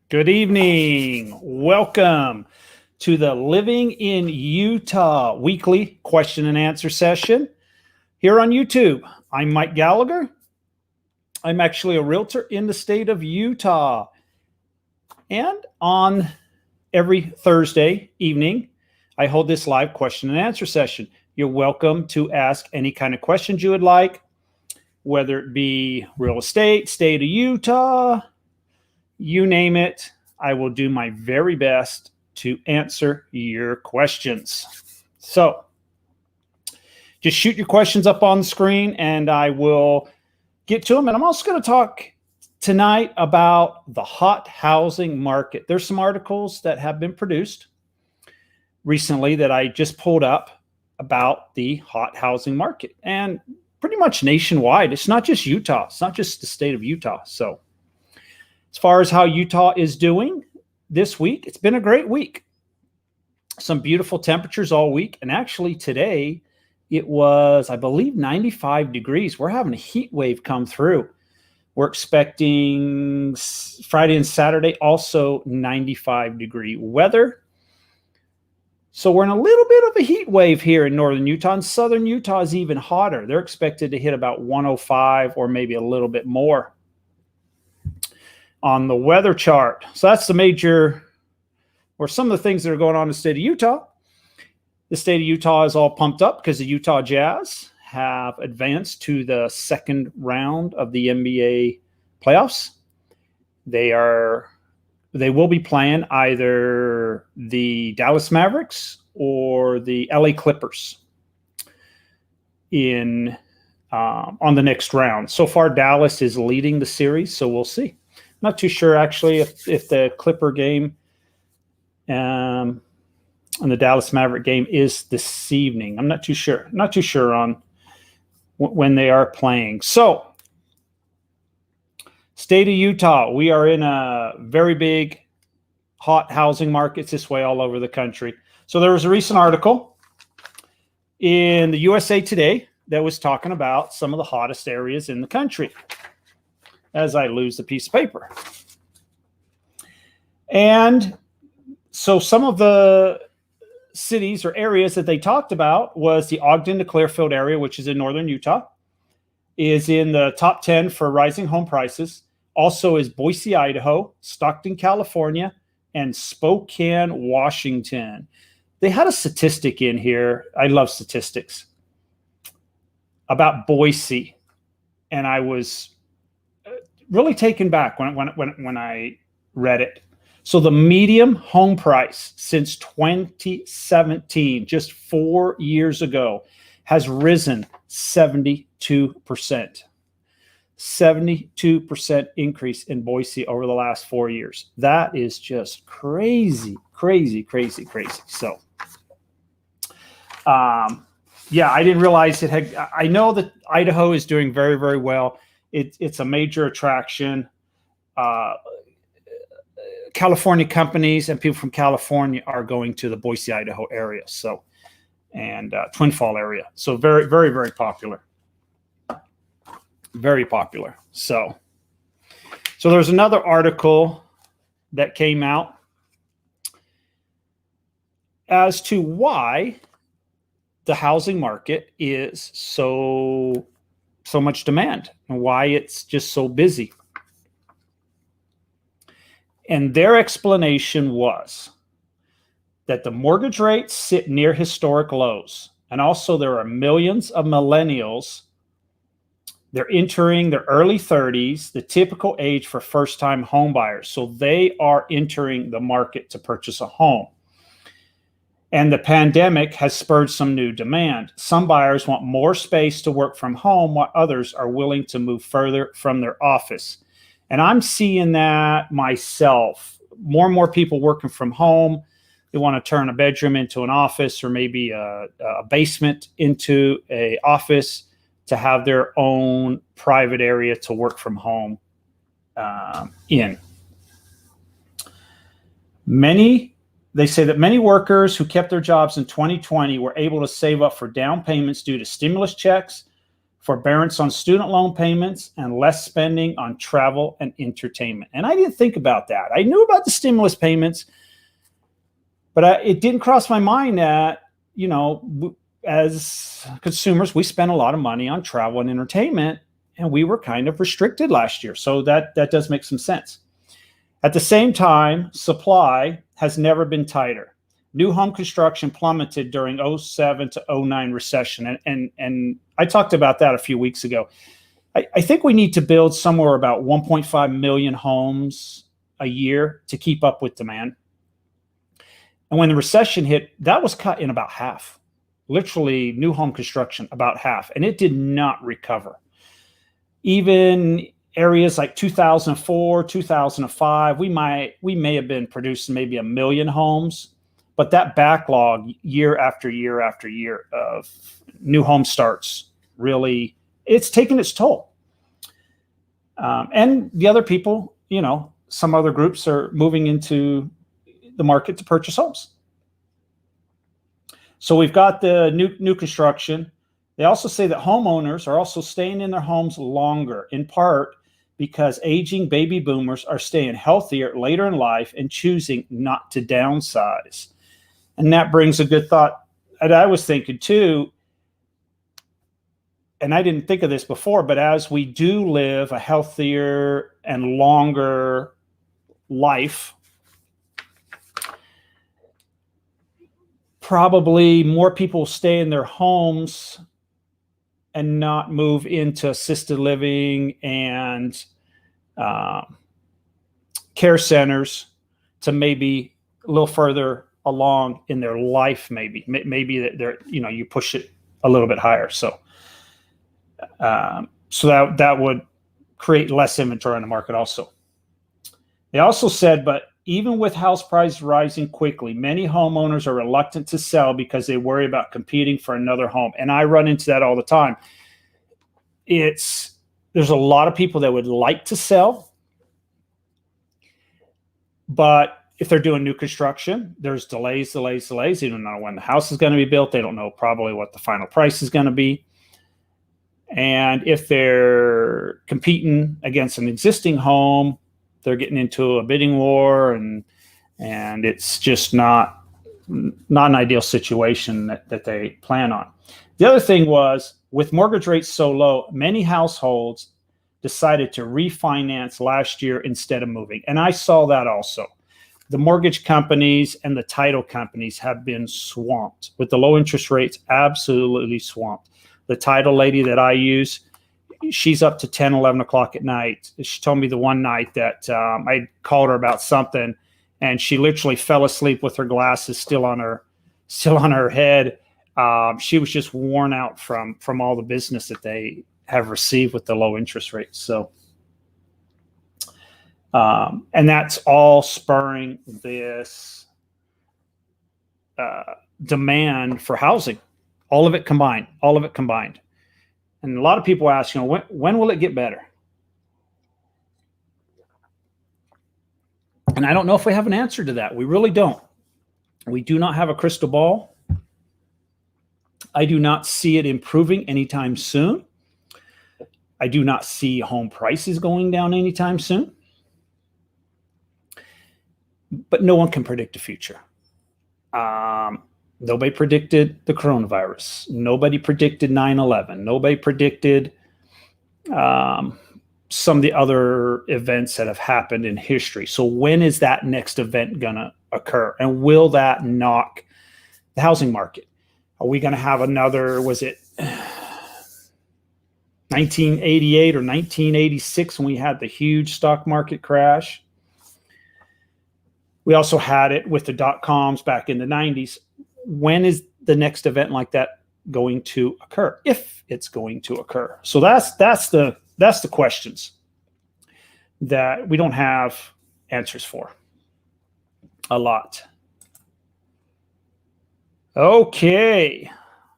Good evening. Welcome to the Living in Utah weekly question and answer session here on YouTube. I'm Mike Gallagher. I'm actually a realtor in the state of Utah. And on every Thursday evening, I hold this live question and answer session. You're welcome to ask any kind of questions you would like, whether it be real estate, state of Utah, you name it. I will do my very best to answer your questions. So just shoot your questions up on the screen and I will get to them. And I'm also going to talk tonight about the hot housing market. There's some articles that have been produced recently that I just pulled up about the hot housing market, and pretty much nationwide. It's not just Utah. It's not just the state of Utah. So as far as how Utah is doing this week, it's been a great week. Some beautiful temperatures all week. And actually today it was, I believe, 95 degrees. We're having a heat wave come through. We're expecting Friday and Saturday also 95 degree weather. So we're in a little bit of a heat wave here in northern Utah, and southern Utah is even hotter. They're expected to hit about 105 or maybe a little bit more on the weather chart. So that's the major, or some of the things that are going on in the state of Utah. The state of Utah is all pumped up because the Utah Jazz have advanced to the second round of the NBA playoffs. They will be playing either the Dallas Mavericks or the LA Clippers on the next round. So far, Dallas is leading the series, so we'll see. Not too sure, actually, if the Clipper game and the Dallas Maverick game is this evening. I'm not too sure. Not too sure on when they are playing. So, state of Utah, we are in a very big hot housing market. It's this way all over the country. So there was a recent article in the USA Today that was talking about some of the hottest areas in the country. As I lose the piece of paper. And so some of the cities or areas that they talked about was the Ogden to Clearfield area, which is in northern Utah, is in the top 10 for rising home prices. Also is Boise, Idaho, Stockton, California, and Spokane, Washington. They had a statistic in here. I love statistics about Boise. And I was really taken back when I read it. So the median home price since 2017, just 4 years ago, has risen 72%. 72% increase in Boise over the last 4 years. That is just crazy, crazy, crazy, crazy. So, yeah, I didn't realize it had. I know that Idaho is doing very, very well. It's a major attraction. California companies and people from California are going to the Boise, Idaho area. So, and Twin Fall area. So very, very, very popular. Very popular. So there's another article that came out as to why the housing market is so much demand and why it's just so busy. And their explanation was that the mortgage rates sit near historic lows. And also there are millions of millennials. They're entering their early 30s, the typical age for first-time home buyers. So they are entering the market to purchase a home. And the pandemic has spurred some new demand. Some buyers want more space to work from home, while others are willing to move further from their office. And I'm seeing that myself. More and more people working from home. They want to turn a bedroom into an office, or maybe a basement into an office to have their own private area to work from home in. They say that many workers who kept their jobs in 2020 were able to save up for down payments due to stimulus checks forbearance on student loan payments, and less spending on travel and entertainment. And I didn't think about that. I knew about the stimulus payments, but it didn't cross my mind that, as consumers, we spend a lot of money on travel and entertainment, and we were kind of restricted last year. So that does make some sense. At the same time, supply has never been tighter. New home construction plummeted during 07 to 09 recession. And I talked about that a few weeks ago. I think we need to build somewhere about 1.5 million homes a year to keep up with demand. And when the recession hit, that was cut in about half. Literally, new home construction, about half. And it did not recover. Even areas like 2004, 2005, we may have been producing maybe 1 million homes. But that backlog year after year after year of new home starts, really, it's taken its toll. And the other people, some other groups are moving into the market to purchase homes. So we've got the new construction. They also say that homeowners are also staying in their homes longer, in part because aging baby boomers are staying healthier later in life and choosing not to downsize. And that brings a good thought. And I was thinking too, and I didn't think of this before, but as we do live a healthier and longer life, probably more people stay in their homes and not move into assisted living and care centers to maybe a little further along in their life. Maybe that they're, you push it a little bit higher. So that would create less inventory on the market also. They also said, but even with house prices rising quickly, many homeowners are reluctant to sell because they worry about competing for another home. And I run into that all the time. There's a lot of people that would like to sell, but if they're doing new construction, there's delays. They don't know when the house is going to be built. They don't know probably what the final price is going to be. And if they're competing against an existing home, they're getting into a bidding war, and it's just not an ideal situation that they plan on. The other thing was, with mortgage rates so low, many households decided to refinance last year instead of moving. And I saw that also. The mortgage companies and the title companies have been swamped with the low interest rates, absolutely swamped. The title lady that I use, she's up to 10, 11 o'clock at night. She told me the one night that I called her about something, and she literally fell asleep with her glasses still on her head. She was just worn out from all the business that they have received with the low interest rates. So, and that's all spurring this demand for housing. All of it combined. And a lot of people ask, when will it get better? And I don't know if we have an answer to that. We really don't. We do not have a crystal ball. I do not see it improving anytime soon. I do not see home prices going down anytime soon. But no one can predict the future. Nobody predicted the coronavirus. Nobody predicted 9/11. Nobody predicted some of the other events that have happened in history. So when is that next event going to occur? And will that knock the housing market? Are we going to have another, was it 1988 or 1986 when we had the huge stock market crash? We also had it with the dot-coms back in the 90s. When is the next event like that going to occur, if it's going to occur? So that's the questions that we don't have answers for a lot. Okay.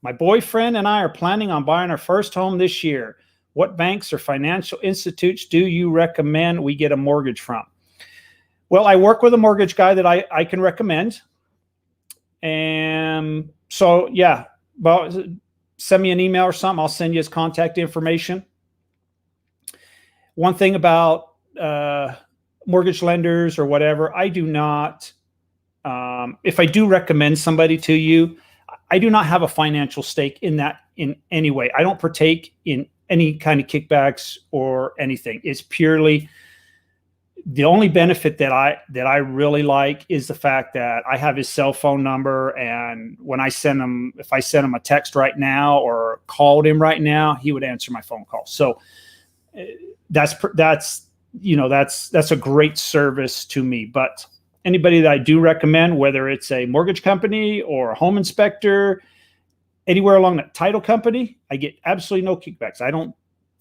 My boyfriend and I are planning on buying our first home this year. What banks or financial institutes do you recommend we get a mortgage from? Well, I work with a mortgage guy that I can recommend. And so, yeah, but send me an email or something. I'll send you his contact information. One thing about mortgage lenders or whatever, I do not, if I do recommend somebody to you, I do not have a financial stake in that in any way. I don't partake in any kind of kickbacks or anything. It's purely the only benefit that I really like is the fact that I have his cell phone number, and when I send him, if I send him a text right now or called him right now, he would answer my phone call. So that's a great service to me. But anybody that I do recommend, whether it's a mortgage company or a home inspector, anywhere along that title company, I get absolutely no kickbacks. I don't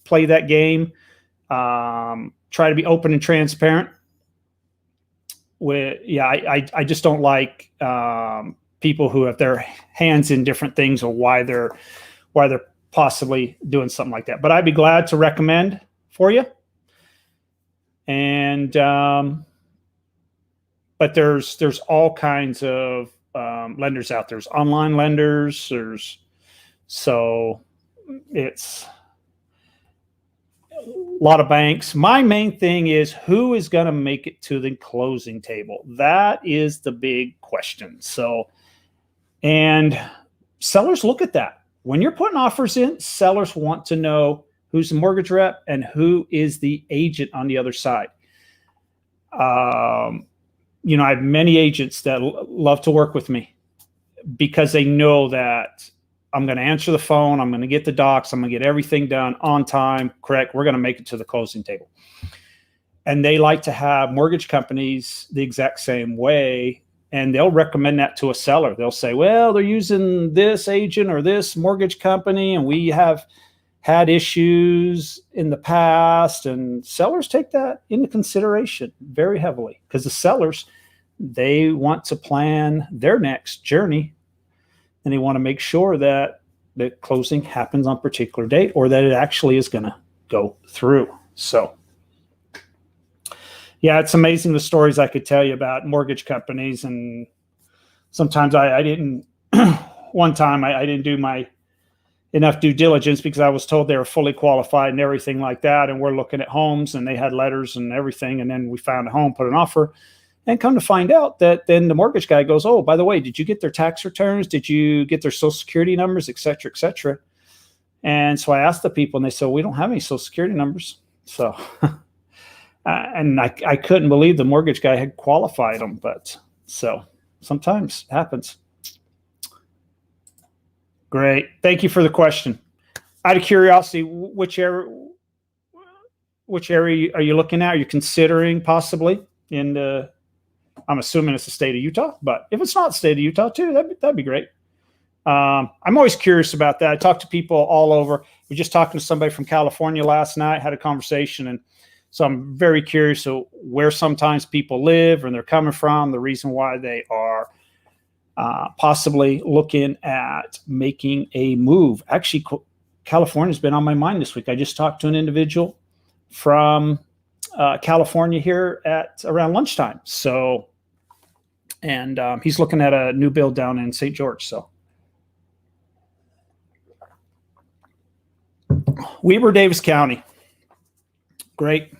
play that game. Try to be open and transparent. I just don't like people who have their hands in different things or why they're possibly doing something like that. But I'd be glad to recommend for you. And but there's all kinds of lenders out there. There's online lenders. It's a lot of banks. My main thing is who is going to make it to the closing table. That is the big question. So, and sellers look at that. When you're putting offers in, sellers want to know who's the mortgage rep and who is the agent on the other side. I have many agents that love to work with me because they know that I'm going to answer the phone. I'm going to get the docs. I'm going to get everything done on time. Correct. We're going to make it to the closing table. And they like to have mortgage companies the exact same way. And they'll recommend that to a seller. They'll say, well, they're using this agent or this mortgage company, and we have had issues in the past. And sellers take that into consideration very heavily because the sellers, they want to plan their next journey. And they want to make sure that the closing happens on a particular date or that it actually is going to go through. So, yeah, it's amazing the stories I could tell you about mortgage companies. And sometimes I didn't, one time I didn't do my enough due diligence because I was told they were fully qualified and everything like that. And we're looking at homes and they had letters and everything. And then we found a home, put an offer. And come to find out that then the mortgage guy goes, oh, by the way, did you get their tax returns? Did you get their social security numbers, et cetera, et cetera? And so I asked the people and they said, we don't have any social security numbers. So, and I couldn't believe the mortgage guy had qualified them. But so sometimes it happens. Great. Thank you for the question. Out of curiosity, which area are you looking at? Are you considering possibly in the, I'm assuming it's the state of Utah, but if it's not the state of Utah too, that'd be great. I'm always curious about that. I talk to people all over. We were just talking to somebody from California last night, had a conversation. And so I'm very curious of where sometimes people live and they're coming from, the reason why they are possibly looking at making a move. Actually, California's been on my mind this week. I just talked to an individual from California here at around lunchtime. So, and he's looking at a new build down in St. George. So, Weber, Davis County. Great.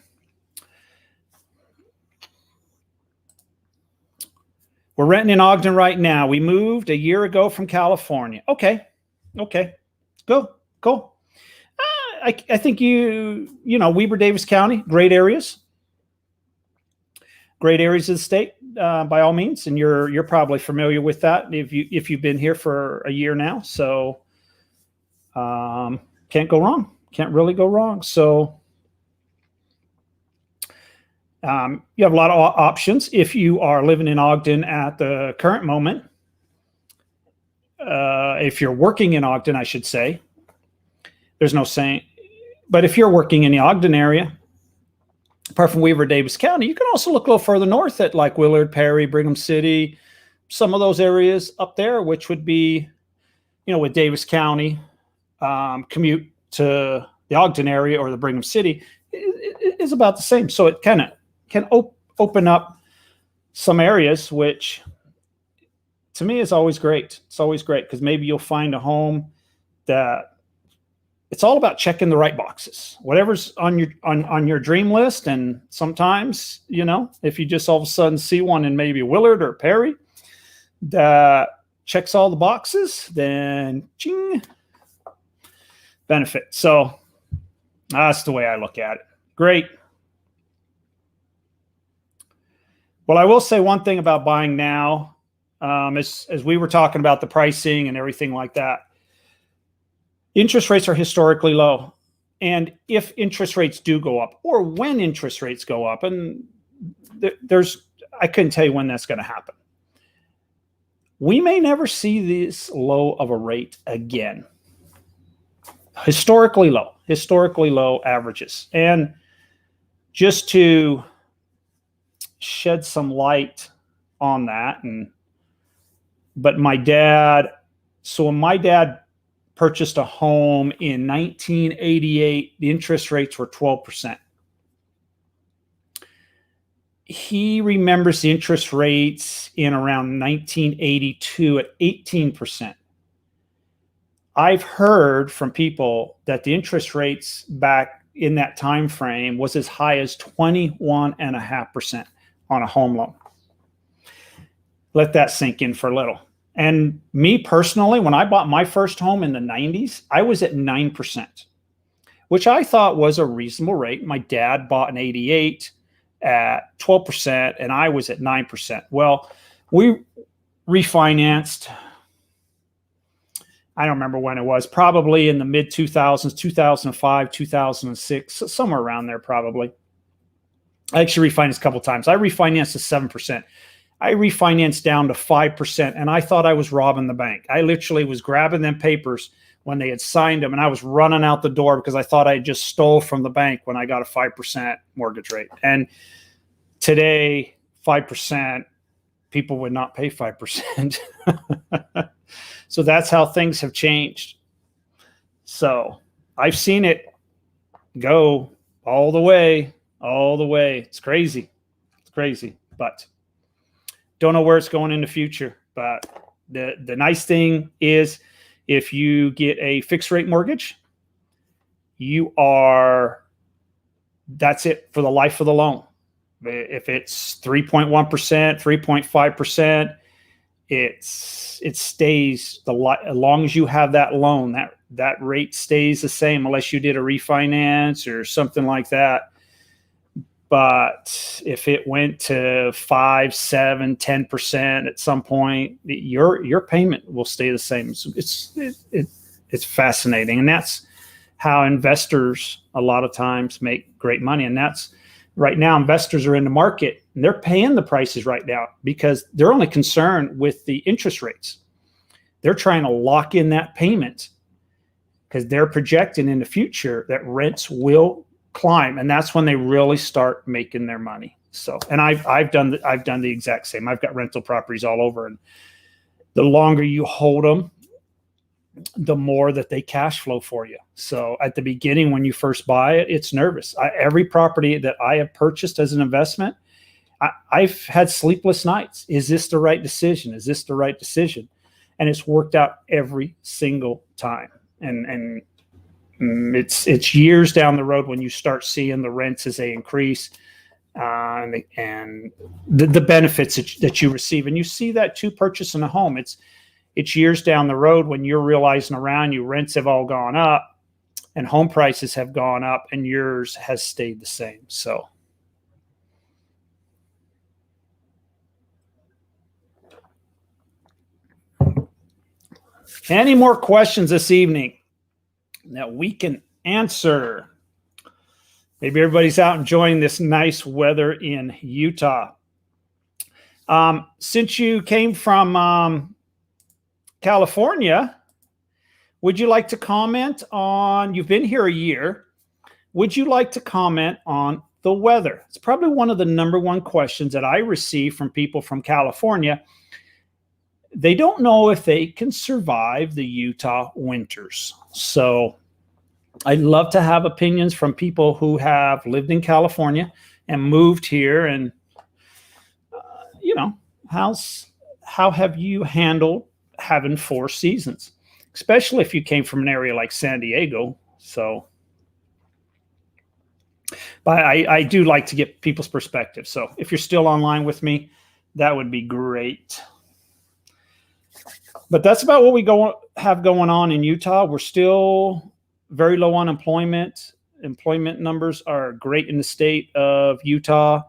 We're renting in Ogden right now. We moved a year ago from California. Okay. Go. Cool. I think Weber, Davis County, great areas of the state, by all means. And you're probably familiar with that if you've been here for a year now. So can't go wrong. Can't really go wrong. So you have a lot of options if you are living in Ogden at the current moment. If you're working in Ogden, I should say. There's no saying. But if you're working in the Ogden area, apart from Weber, Davis County, you can also look a little further north at like Willard, Perry, Brigham City, some of those areas up there, which would be, with Davis County, commute to the Ogden area or the Brigham City is about the same. So it kind of can open up some areas, which to me is always great. It's always great because maybe you'll find a home that it's all about checking the right boxes, whatever's on your dream list. And sometimes, if you just all of a sudden see one in maybe Willard or Perry that checks all the boxes, then ching, benefit. So that's the way I look at it. Great. Well, I will say one thing about buying now, as we were talking about the pricing and everything like that. Interest rates are historically low. And if interest rates do go up, or when interest rates go up, and I couldn't tell you when that's going to happen. We may never see this low of a rate again. Historically low averages. And just to shed some light on that, but my dad purchased a home in 1988. The interest rates were 12%. He remembers the interest rates in around 1982 at 18%. I've heard from people that the interest rates back in that time frame was as high as 21.5% on a home loan. Let that sink in for a little. And me personally, when I bought my first home in the 90s, I was at 9%, which I thought was a reasonable rate. My dad bought an 88 at 12%, and I was at 9%. Well, we refinanced, I don't remember when it was, probably in the mid 2000s, 2005, 2006, somewhere around there probably. I actually refinanced a couple of times. I refinanced to 7%. I refinanced down to 5%, and I thought I was robbing the bank. I literally was grabbing them papers when they had signed them, and I was running out the door because I thought I just stole from the bank when I got a 5% mortgage rate. And today, 5%, people would not pay 5%. So that's how things have changed. So I've seen it go all the way. It's crazy. But don't know where it's going in the future. But the nice thing is, if you get a fixed rate mortgage, that's it for the life of the loan. If it's 3.1%, 3.5%, it stays as long as you have that loan, that rate stays the same unless you did a refinance or something like that. But if it went to 5, 7, 10% at some point, your payment will stay the same. So it's fascinating, and that's how investors a lot of times make great money. And that's right now, investors are in the market and they're paying the prices right now because they're only concerned with the interest rates. They're trying to lock in that payment because they're projecting in the future that rents will climb, and that's when they really start making their money. So, and I've done the exact same. I've got rental properties all over, and the longer you hold them, the more that they cash flow for you. So at the beginning, when you first buy it, it's nervous. Every property that I have purchased as an investment, I've had sleepless nights. Is this the right decision? Is this the right decision? And it's worked out every single time. And it's years down the road when you start seeing the rents as they increase, and the benefits that you receive. And you see that too, purchasing a home. It's years down the road when you're realizing around you, rents have all gone up and home prices have gone up and yours has stayed the same. So any more questions this evening that we can answer? Maybe everybody's out enjoying this nice weather in Utah. Since you came from California, would you like to comment on, you've been here a year, would you like to comment on the weather? It's probably one of the number one questions that I receive from people from California. They don't know if they can survive the Utah winters. So I'd love to have opinions from people who have lived in California and moved here. And, how have you handled having 4 seasons? especially if you came from an area like San Diego. So, but I do like to get people's perspective. So if you're still online with me, that would be great. But that's about what we have going on in Utah. We're still very low unemployment. Employment numbers are great in the state of Utah,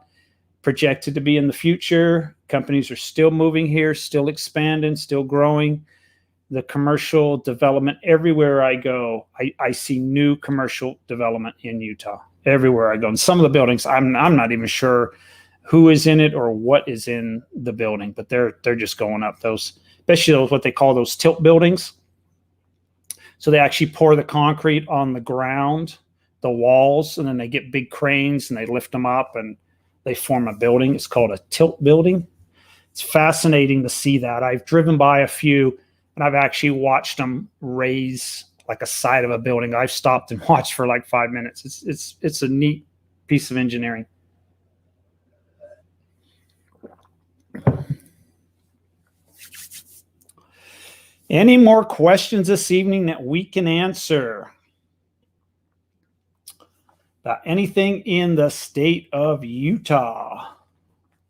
projected to be in the future. Companies are still moving here, still expanding, still growing. The commercial development, everywhere I go, I see new commercial development in Utah. Everywhere I go. And some of the buildings, I'm not even sure who is in it or what is in the building, but they're just going up. Those, especially those, what they call those tilt buildings. So they actually pour the concrete on the ground, the walls, and then they get big cranes and they lift them up and they form a building. It's called a tilt building. It's fascinating to see that. I've driven by a few and I've actually watched them raise like a side of a building. I've stopped and watched for like 5 minutes. It's a neat piece of engineering. Any more questions this evening that we can answer about anything in the state of Utah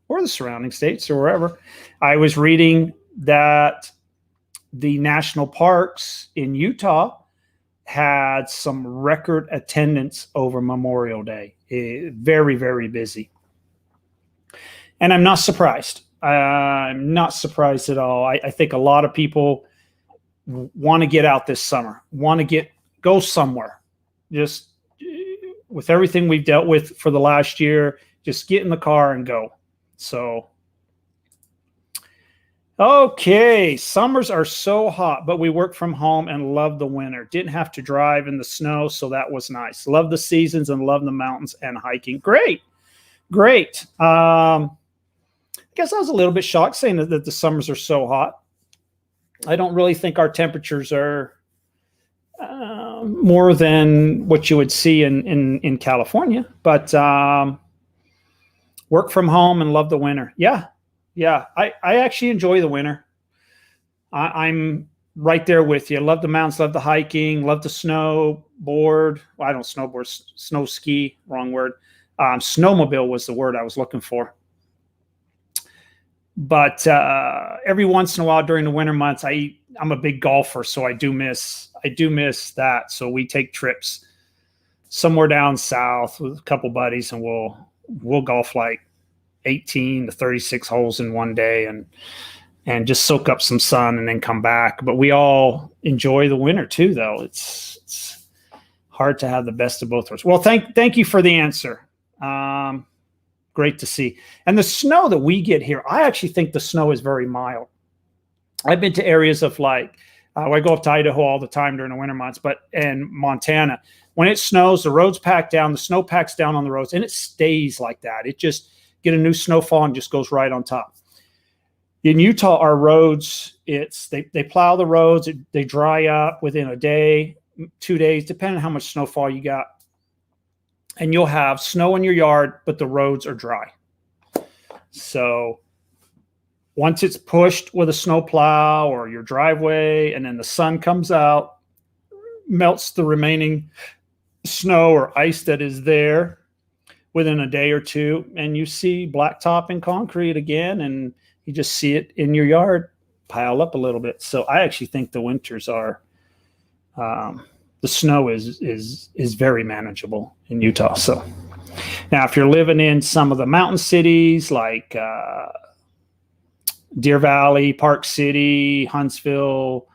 or the surrounding states or wherever? I was reading that the national parks in Utah had some record attendance over Memorial Day. Very, very busy. And I'm not surprised. I'm not surprised at all. I think a lot of people want to get out this summer, want to go somewhere. Just with everything we've dealt with for the last year, just get in the car and go. So, okay, summers are so hot, but we work from home and love the winter. Didn't have to drive in the snow, so that was nice. Love the seasons and love the mountains and hiking. Great. I guess I was a little bit shocked saying that the summers are so hot. I don't really think our temperatures are more than what you would see in California, but work from home and love the winter. Yeah. I actually enjoy the winter. I'm right there with you. Love the mountains, love the hiking, love the snowboard. Well, I don't snowboard, snow ski, wrong word. Snowmobile was the word I was looking for. But every once in a while during the winter months, I'm a big golfer, so I do miss that. So we take trips somewhere down south with a couple buddies, and we'll golf like 18 to 36 holes in one day and just soak up some sun and then come back. But we all enjoy the winter too, though. It's hard to have the best of both worlds. Well, thank you for the answer. Great to see. And the snow that we get here, I actually think the snow is very mild. I've been to areas of like, I go up to Idaho all the time during the winter months, and Montana, when it snows, the roads pack down, the snow packs down on the roads, and it stays like that. It just get a new snowfall and just goes right on top. In Utah, our roads, they plow the roads, they dry up within a day, 2 days, depending on how much snowfall you got. And you'll have snow in your yard, but the roads are dry. So once it's pushed with a snow plow or your driveway, and then the sun comes out, melts the remaining snow or ice that is there within a day or two, and you see blacktop and concrete again, and you just see it in your yard pile up a little bit. So I actually think the winters are the snow is very manageable in Utah. So now if you're living in some of the mountain cities like Deer Valley, Park City, Huntsville,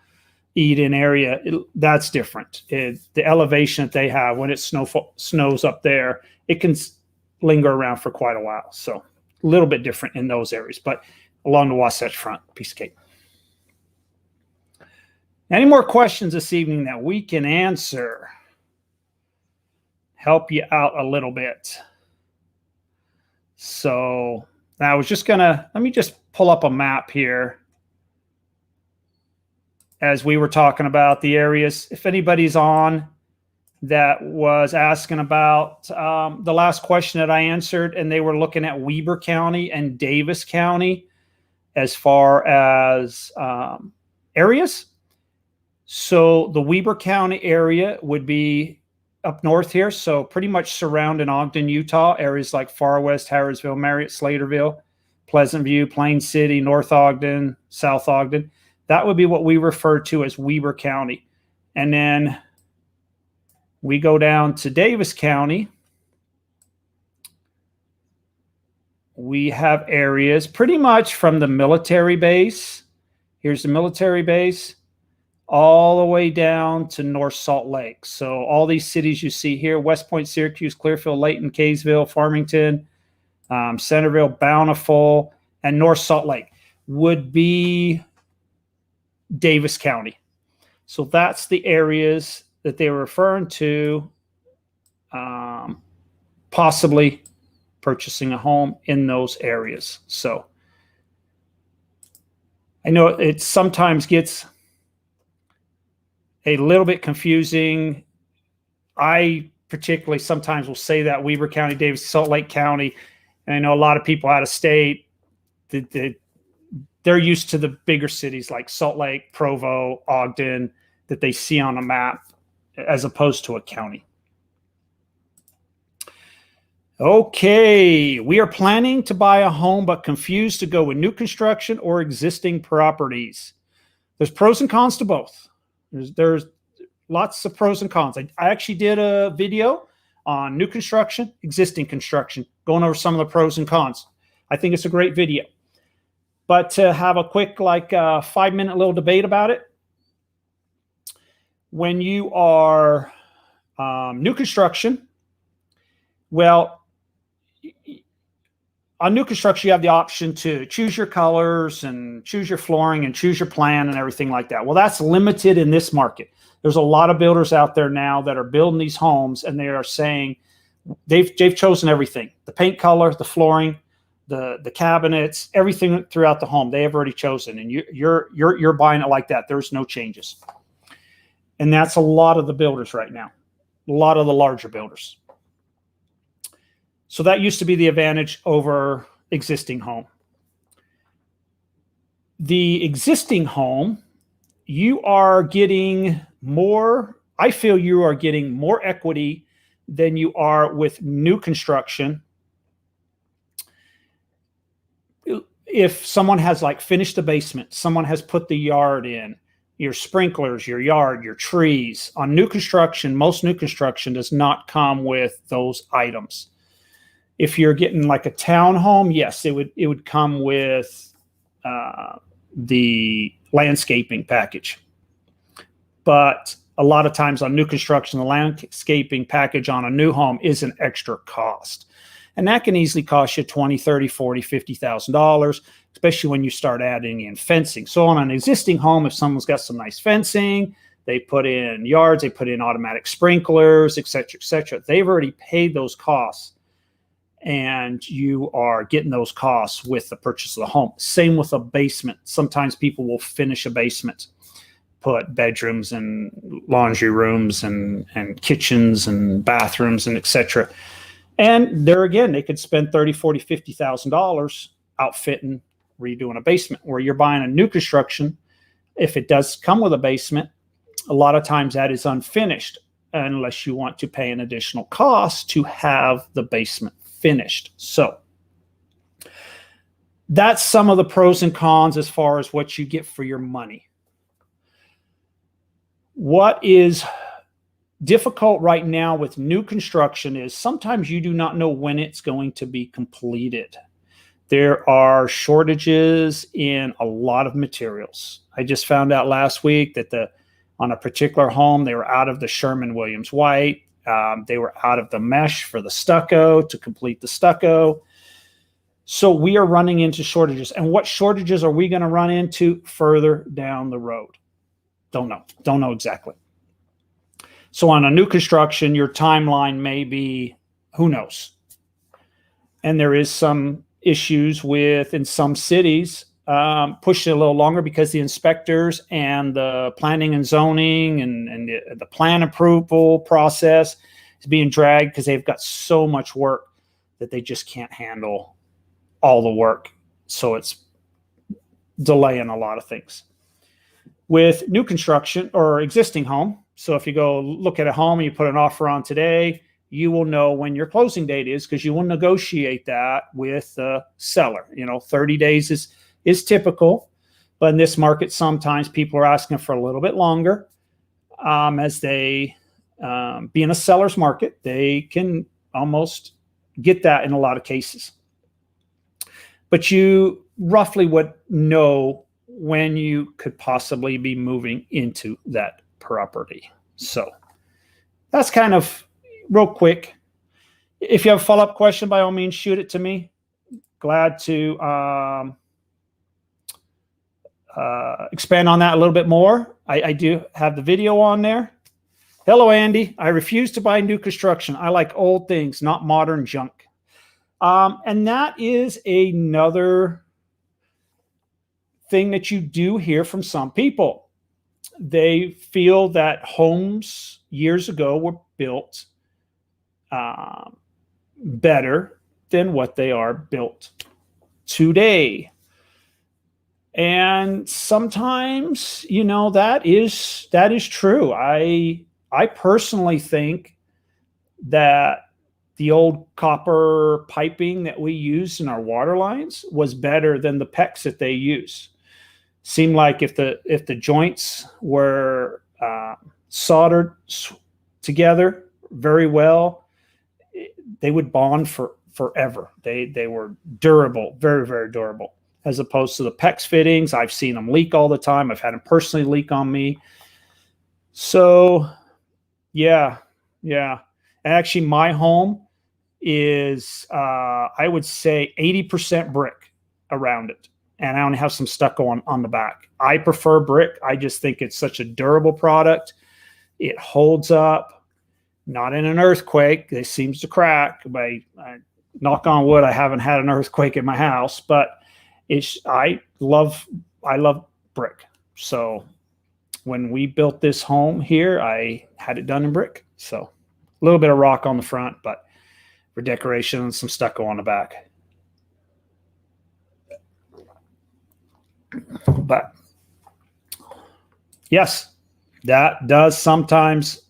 Eden area, that's different. The elevation that they have when it snows up there, it can linger around for quite a while. So a little bit different in those areas, but along the Wasatch Front, piece of cake. Any more questions this evening that we can answer? Help you out a little bit. So now I was just let me just pull up a map here as we were talking about the areas. If anybody's on that was asking about the last question that I answered, and they were looking at Weber County and Davis County as far as areas. So the Weber County area would be up north here. So pretty much surrounding Ogden, Utah, areas like Far West, Harrisville, Marriott, Slaterville, Pleasant View, Plain City, North Ogden, South Ogden. That would be what we refer to as Weber County. And then we go down to Davis County. We have areas pretty much from the military base. Here's the military base, all the way down to North Salt Lake. So all these cities you see here: West Point, Syracuse, Clearfield, Layton, Kaysville, Farmington, Centerville, Bountiful, and North Salt Lake would be Davis County. So that's the areas that they were referring to, possibly purchasing a home in those areas. So I know it sometimes gets a little bit confusing. I particularly sometimes will say that Weber County, Davis, Salt Lake County. And I know a lot of people out of state, they're used to the bigger cities like Salt Lake, Provo, Ogden, that they see on a map as opposed to a county. Okay, we are planning to buy a home but confused to go with new construction or existing properties. There's pros and cons to both. There's lots of pros and cons. I actually did a video on new construction, existing construction, going over some of the pros and cons. I think it's a great video. But to have a quick 5-minute little debate about it, when you are new construction, well, on new construction, you have the option to choose your colors and choose your flooring and choose your plan and everything like that. Well, that's limited in this market. There's a lot of builders out there now that are building these homes, and they are saying they've chosen everything: the paint color, the flooring, the cabinets, everything throughout the home. They have already chosen, and you're buying it like that. There's no changes, and that's a lot of the builders right now, a lot of the larger builders. So that used to be the advantage over existing home. The existing home, you are getting more, I feel you are getting more equity than you are with new construction. If someone has finished the basement, someone has put the yard in, your sprinklers, your yard, your trees. On new construction, most new construction does not come with those items. If you're getting like a townhome, yes, it would come with the landscaping package. But a lot of times on new construction, the landscaping package on a new home is an extra cost. And that can easily cost you $20,000, $30,000, $40,000, $50,000, especially when you start adding in fencing. So on an existing home, if someone's got some nice fencing, they put in yards, they put in automatic sprinklers, et cetera, they've already paid those costs. And you are getting those costs with the purchase of the home. Same with a basement. Sometimes people will finish a basement, put bedrooms and laundry rooms and kitchens and bathrooms and etc. And there again, they could spend $30,000, $40,000, $50,000 outfitting, redoing a basement. Where you're buying a new construction, if it does come with a basement, a lot of times that is unfinished unless you want to pay an additional cost to have the basement finished. So that's some of the pros and cons as far as what you get for your money. What is difficult right now with new construction is sometimes you do not know when it's going to be completed. There are shortages in a lot of materials. I just found out last week that on a particular home, they were out of the Sherman-Williams white. They were out of the mesh for the stucco to complete the stucco. So we are running into shortages. And what shortages are we going to run into further down the road? Don't know exactly. So on a new construction, your timeline may be, who knows? And there is some issues with, in some cities, pushing it a little longer because the inspectors and the planning and zoning and the plan approval process is being dragged because they've got so much work that they just can't handle all the work. So it's delaying a lot of things. With new construction or existing home, so if you go look at a home and you put an offer on today, you will know when your closing date is because you will negotiate that with the seller. 30 days is typical, but in this market, sometimes people are asking for a little bit longer. As they being a seller's market, they can almost get that in a lot of cases. But you roughly would know when you could possibly be moving into that property. So that's kind of real quick. If you have a follow-up question, by all means, shoot it to me. Glad to expand on that a little bit more. I do have the video on there. Hello, Andy. I refuse to buy new construction. I like old things, not modern junk. And that is another thing that you do hear from some people. They feel that homes years ago were built better than what they are built today. And sometimes, that is true. I personally think that the old copper piping that we use in our water lines was better than the PEX that they use. Seemed like if the joints were soldered together very well, they would bond forever. They were durable, very, very durable, as opposed to the PEX fittings. I've seen them leak all the time. I've had them personally leak on me. So, yeah. And actually, my home is, I would say, 80% brick around it. And I only have some stucco on the back. I prefer brick. I just think it's such a durable product. It holds up, not in an earthquake. It seems to crack. But knock on wood, I haven't had an earthquake in my house. But I love brick. So when we built this home here, I had it done in brick. So a little bit of rock on the front, but for decoration and some stucco on the back. But yes, that does sometimes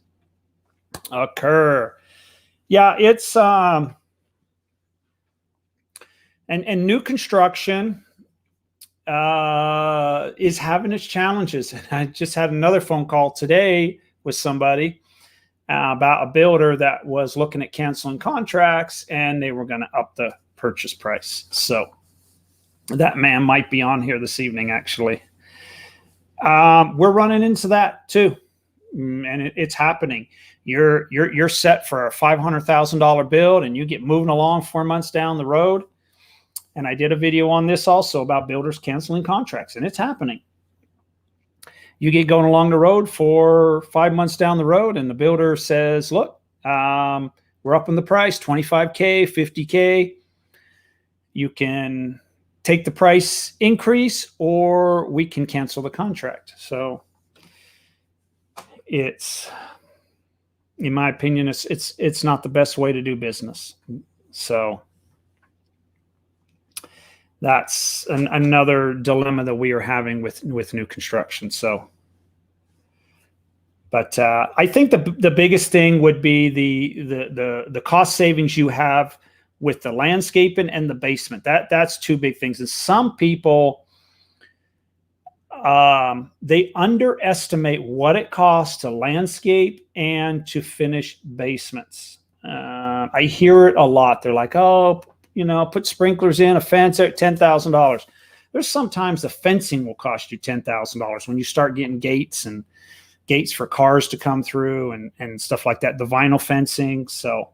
occur. Yeah, it's and new construction is having its challenges. I just had another phone call today with somebody about a builder that was looking at canceling contracts, and they were going to up the purchase price. So that man might be on here this evening, actually. We're running into that too, and it's happening. You're set for a $500,000 build, and you get moving along 4 months down the road. And I did a video on this also about builders canceling contracts, and it's happening. You get going along the road for 5 months down the road, and the builder says, look, we're upping the price, $25K, $50K. You can take the price increase, or we can cancel the contract. So it's, in my opinion, it's not the best way to do business. So that's another dilemma that we are having with new construction. So, but I think the biggest thing would be the cost savings you have with the landscaping and the basement. That's two big things. And some people, they underestimate what it costs to landscape and to finish basements. I hear it a lot. They're like, oh, put sprinklers in, a fence at $10,000. There's sometimes the fencing will cost you $10,000 when you start getting gates for cars to come through and stuff like that, the vinyl fencing. So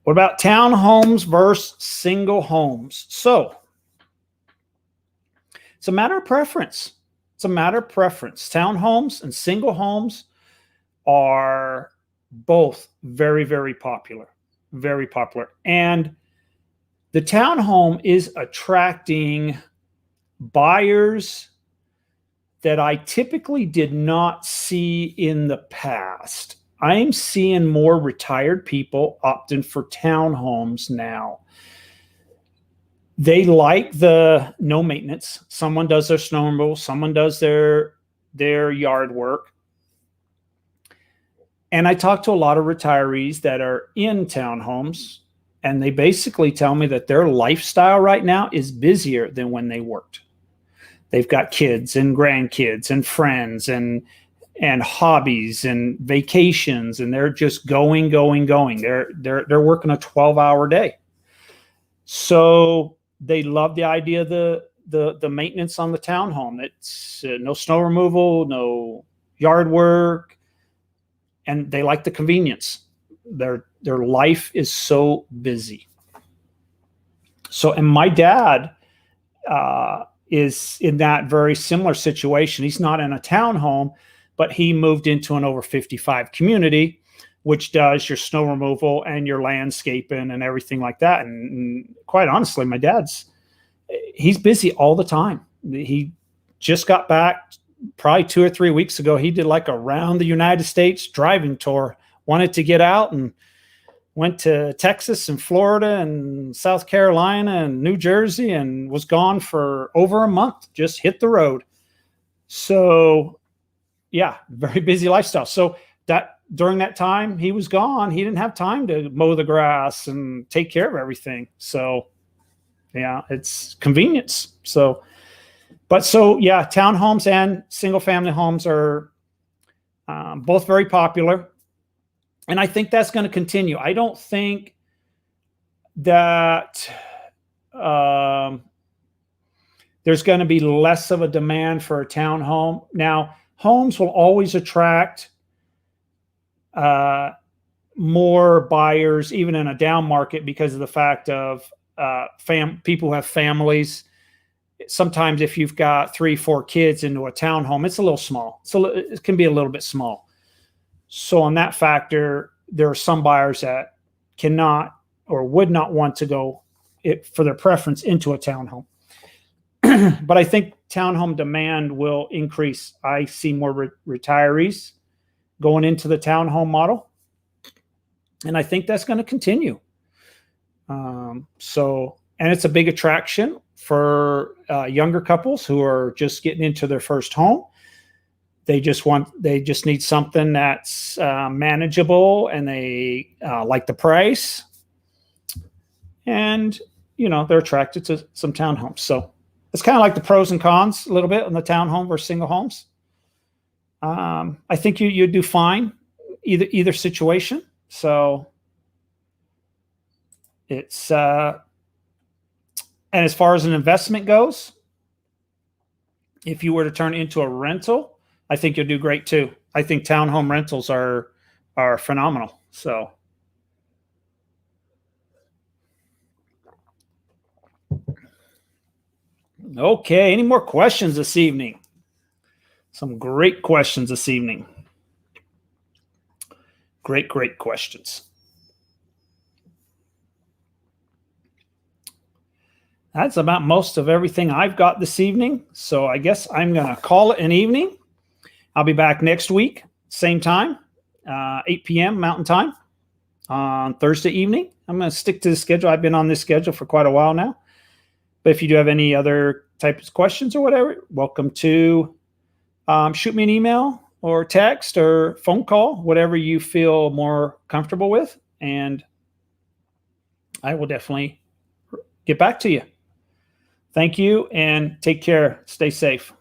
what about townhomes versus single homes? So it's a matter of preference. Townhomes and single homes are both very, very popular. Very popular. And the townhome is attracting buyers that I typically did not see in the past. I'm seeing more retired people opting for townhomes now. They like the no maintenance. Someone does their snow removal, someone does their yard work. And I talk to a lot of retirees that are in townhomes, and they basically tell me that their lifestyle right now is busier than when they worked. They've got kids and grandkids and friends and hobbies and vacations, and they're just going. They're working a 12-hour day. So they love the idea of the maintenance on the townhome. It's no snow removal, no yard work, and they like the convenience. Their life is so busy. So, and my dad is in that very similar situation. He's not in a townhome, but he moved into an over 55 community, which does your snow removal and your landscaping and everything like that. And quite honestly, my he's busy all the time. He just got back probably 2 or 3 weeks ago. He did like around the United States driving tour, wanted to get out, and went to Texas and Florida and South Carolina and New Jersey, and was gone for over a month, just hit the road. So yeah, very busy lifestyle. So that during that time he was gone, he didn't have time to mow the grass and take care of everything. So yeah, it's convenience. So yeah, townhomes and single family homes are both very popular. And I think that's going to continue. I don't think that there's going to be less of a demand for a townhome. Now, homes will always attract more buyers, even in a down market, because of the fact of people who have families. Sometimes if you've got 3-4 kids into a townhome, it's a little small. So it can be a little bit small. So on that factor, there are some buyers that cannot or would not want to go for their preference into a townhome. But I think townhome demand will increase. I see more retirees going into the townhome model, and I think that's going to continue. And it's a big attraction for younger couples who are just getting into their first home. They just need something that's manageable, and they like the price, and they're attracted to some townhomes. So it's kind of like the pros and cons a little bit on the townhome versus single homes. I think you do fine either situation. So it's and as far as an investment goes, if you were to turn it into a rental, I think you'll do great too. I think townhome rentals are phenomenal. So okay, any more questions this evening? Some great questions this evening. Great questions. That's about most of everything I've got this evening. So I guess I'm going to call it an evening. I'll be back next week, same time, 8 p.m. Mountain Time on Thursday evening. I'm going to stick to the schedule. I've been on this schedule for quite a while now. But if you do have any other types of questions or whatever, welcome to shoot me an email or text or phone call, whatever you feel more comfortable with. And I will definitely get back to you. Thank you, and take care. Stay safe.